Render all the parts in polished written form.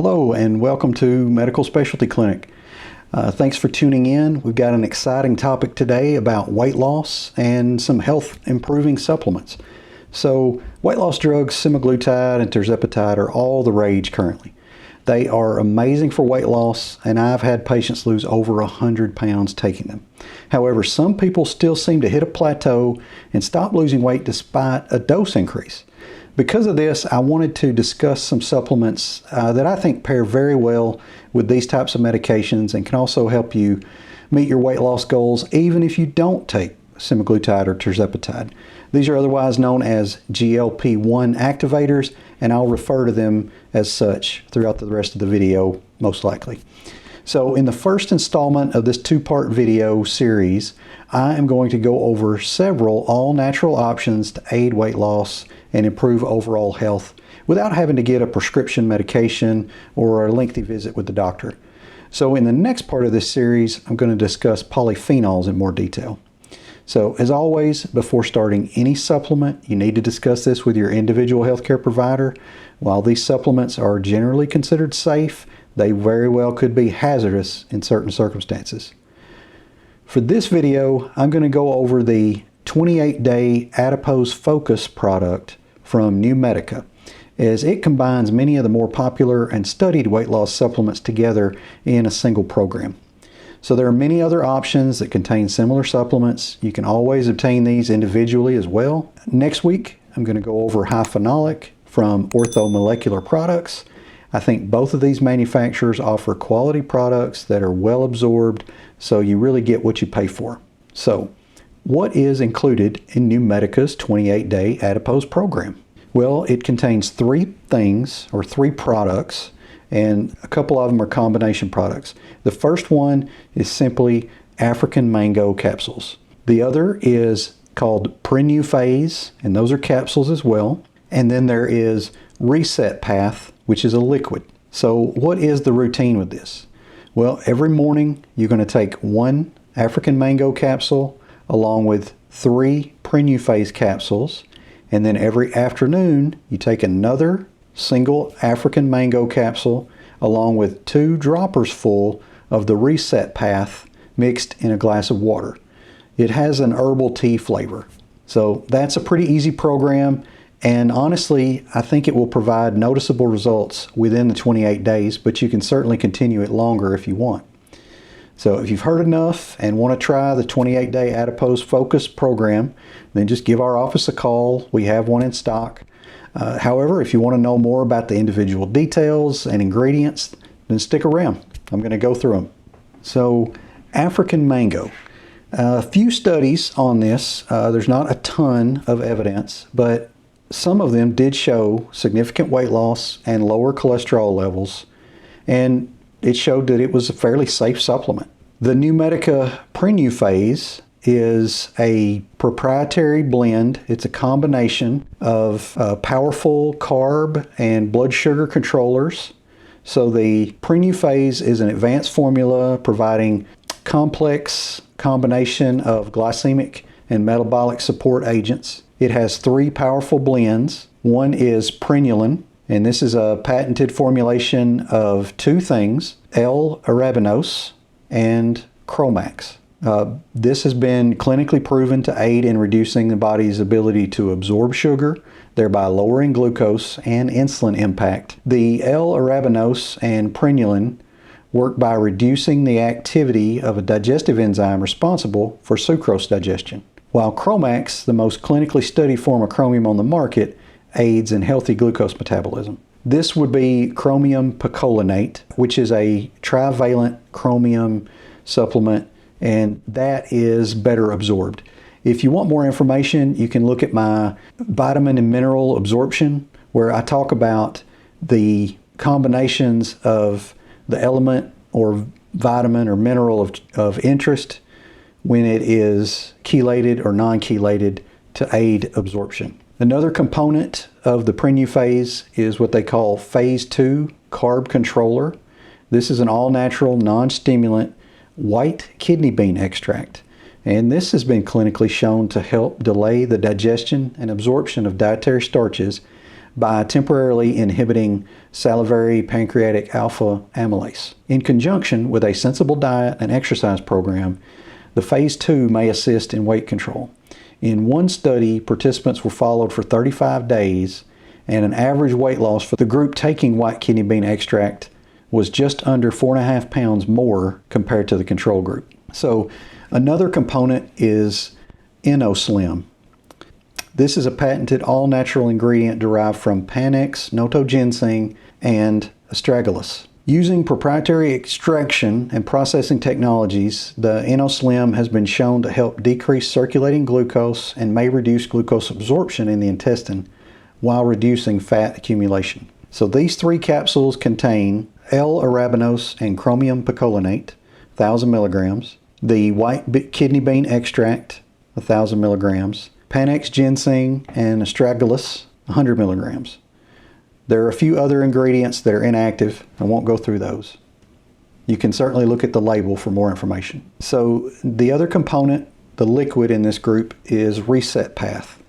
Hello and welcome to Medical Specialty Clinic. Thanks for tuning in. We've got an exciting topic today about weight loss and some health improving supplements. So weight loss drugs, Semaglutide and Tirzepatide are all the rage currently. They are amazing for weight loss, and I've had patients lose over 100 pounds taking them. However, some people still seem to hit a plateau and stop losing weight despite a dose increase. Because of this, I wanted to discuss some supplements that I think pair very well with these types of medications and can also help you meet your weight loss goals even if you don't take Semaglutide or Tirzepatide. These are otherwise known as GLP-1 activators, and I'll refer to them as such throughout the rest of the video, most likely. So in the first installment of this two-part video series, I am going to go over several all-natural options to aid weight loss and improve overall health without having to get a prescription medication or a lengthy visit with the doctor. So in the next part of this series, I'm going to discuss polyphenols in more detail. So as always, before starting any supplement, you need to discuss this with your individual healthcare provider. While these supplements are generally considered safe, they very well could be hazardous in certain circumstances. For this video, I'm going to go over the 28-day Adipose Focus product from New Medica, as it combines many of the more popular and studied weight loss supplements together in a single program. So there are many other options that contain similar supplements. You can always obtain these individually as well. Next week, I'm going to go over high phenolic from Orthomolecular Products. I think both of these manufacturers offer quality products that are well absorbed, so you really get what you pay for. So, what is included in New Medica's 28-day Adipose program? Well, it contains three products, and a couple of them are combination products. The first one is simply African mango capsules. The other is called PrenuPhase, and those are capsules as well. And then there is Reset Path, which is a liquid. So what is the routine with this? Well, every morning you're going to take one African mango capsule along with 3 PrenuPhase capsules, and then every afternoon you take another single African mango capsule along with 2 droppers full of the Reset Path mixed in a glass of water. It has an herbal tea flavor. So that's a pretty easy program, and honestly, I think it will provide noticeable results within the 28 days, but you can certainly continue it longer if you want. So if you've heard enough and want to try the 28-day Adipose Focus program, then just give our office a call. We have one in stock. However, if you want to know more about the individual details and ingredients, then stick around. I'm going to go through them. So, African mango. A few studies on this. There's not a ton of evidence, but some of them did show significant weight loss and lower cholesterol levels, and it showed that it was a fairly safe supplement. The New Medica PrenuPhase is a proprietary blend. It's a combination of powerful carb and blood sugar controllers. So the PrenuPhase is an advanced formula providing complex combination of glycemic and metabolic support agents. It has 3 powerful blends. One is Prenulin, and this is a patented formulation of 2 things, L-arabinose and Chromax. This has been clinically proven to aid in reducing the body's ability to absorb sugar, thereby lowering glucose and insulin impact. The L-arabinose and Prenulin work by reducing the activity of a digestive enzyme responsible for sucrose digestion, while Chromax, the most clinically studied form of chromium on the market, aids in healthy glucose metabolism. This would be chromium picolinate, which is a trivalent chromium supplement, and that is better absorbed. If you want more information, you can look at my vitamin and mineral absorption, where I talk about the combinations of the element or vitamin or mineral of interest when it is chelated or non-chelated to aid absorption. Another component of the PrenuPhase is what they call Phase 2 Carb Controller. This is an all-natural, non-stimulant white kidney bean extract, and this has been clinically shown to help delay the digestion and absorption of dietary starches by temporarily inhibiting salivary pancreatic alpha amylase. In conjunction with a sensible diet and exercise program, the phase 2 may assist in weight control. In one study, participants were followed for 35 days, and an average weight loss for the group taking white kidney bean extract was just under 4.5 pounds more compared to the control group. So another component is InnoSlim. This is a patented all-natural ingredient derived from Panax, Noto ginseng, and astragalus. Using proprietary extraction and processing technologies, the InnoSlim has been shown to help decrease circulating glucose and may reduce glucose absorption in the intestine while reducing fat accumulation. So these 3 capsules contain L-arabinose and chromium picolinate, 1,000 milligrams, the white kidney bean extract, 1,000 milligrams, Panax ginseng and astragalus, 100 milligrams. There are a few other ingredients that are inactive. I won't go through those. You can certainly look at the label for more information. So the other component, the liquid in this group, is Reset Path,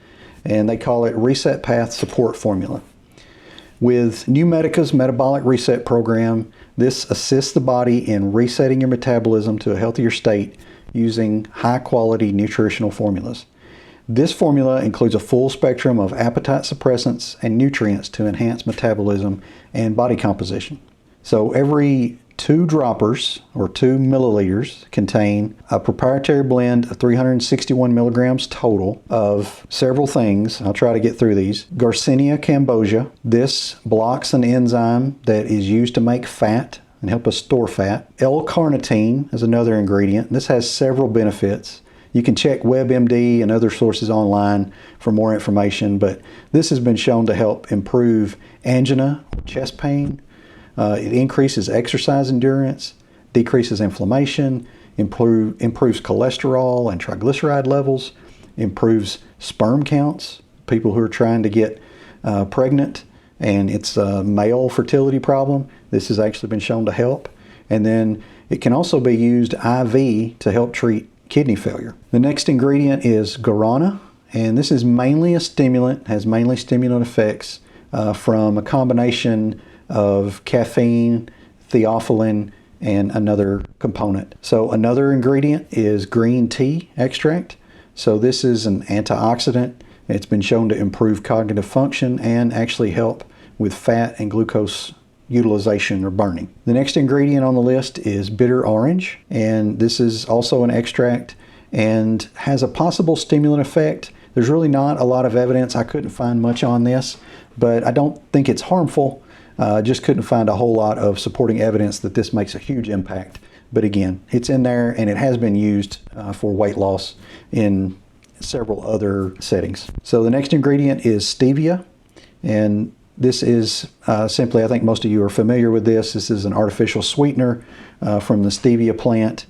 and they call it Reset Path Support Formula. With Numedica's Metabolic Reset Program, this assists the body in resetting your metabolism to a healthier state using high-quality nutritional formulas. This formula includes a full spectrum of appetite suppressants and nutrients to enhance metabolism and body composition. So every 2 droppers, or 2 milliliters, contain a proprietary blend of 361 milligrams total of several things. I'll try to get through these. Garcinia cambogia. This blocks an enzyme that is used to make fat and help us store fat. L-carnitine is another ingredient. This has several benefits. You can check WebMD and other sources online for more information, but this has been shown to help improve angina, chest pain. It increases exercise endurance, decreases inflammation, improves cholesterol and triglyceride levels, improves sperm counts. People who are trying to get pregnant and it's a male fertility problem, this has actually been shown to help. And then it can also be used IV to help treat kidney failure. The next ingredient is guarana, and this is mainly a stimulant, has mainly stimulant effects from a combination of caffeine, theophylline, and another component. So another ingredient is green tea extract. So this is an antioxidant. It's been shown to improve cognitive function and actually help with fat and glucose utilization or burning. The next ingredient on the list is bitter orange, and this is also an extract and has a possible stimulant effect. There's really not a lot of evidence. I couldn't find much on this, but I don't think it's harmful. Just couldn't find a whole lot of supporting evidence that this makes a huge impact. But again, it's in there and it has been used for weight loss in several other settings. So the next ingredient is stevia, and this is simply, I think most of you are familiar with this. This is an artificial sweetener from the stevia plant.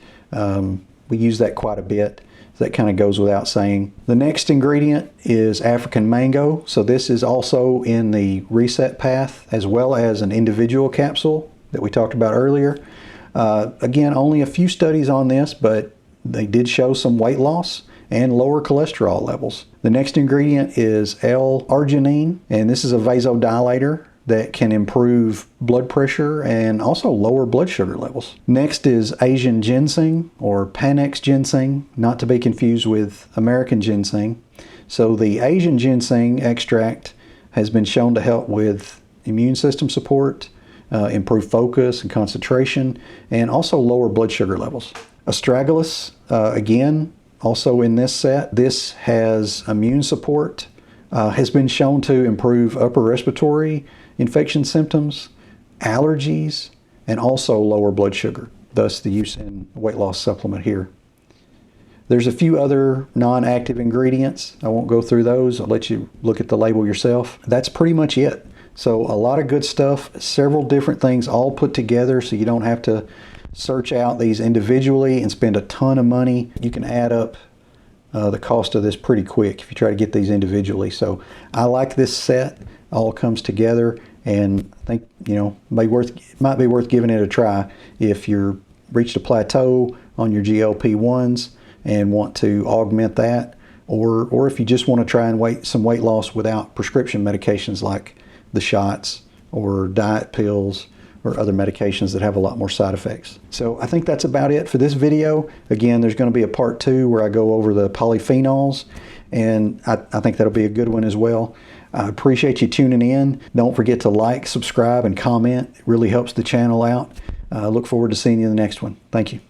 We use that quite a bit. That kind of goes without saying. The next ingredient is African mango. So this is also in the reset path as well as an individual capsule that we talked about earlier. Again, only a few studies on this, but they did show some weight loss and lower cholesterol levels. The next ingredient is L-arginine, and this is a vasodilator that can improve blood pressure and also lower blood sugar levels. Next is Asian ginseng, or Panax ginseng, not to be confused with American ginseng. So the Asian ginseng extract has been shown to help with immune system support, improve focus and concentration, and also lower blood sugar levels. Astragalus, again, also in this set, this has immune support, has been shown to improve upper respiratory infection symptoms, allergies, and also lower blood sugar, thus the use in weight loss supplement here. There's a few other non-active ingredients. I won't go through those. I'll let you look at the label yourself. That's pretty much it. So a lot of good stuff, several different things all put together so you don't have to search out these individually and spend a ton of money. You can add up the cost of this pretty quick if you try to get these individually. So I like this set. All comes together, and I think, you know, might be worth giving it a try if you're reached a plateau on your GLP-1s and want to augment that, or if you just want to try and some weight loss without prescription medications like the shots or diet pills or other medications that have a lot more side effects. So I think that's about it for this video. Again, there's going to be a part 2 where I go over the polyphenols, and I think that'll be a good one as well. I appreciate you tuning in. Don't forget to like, subscribe, and comment. It really helps the channel out. I look forward to seeing you in the next one. Thank you.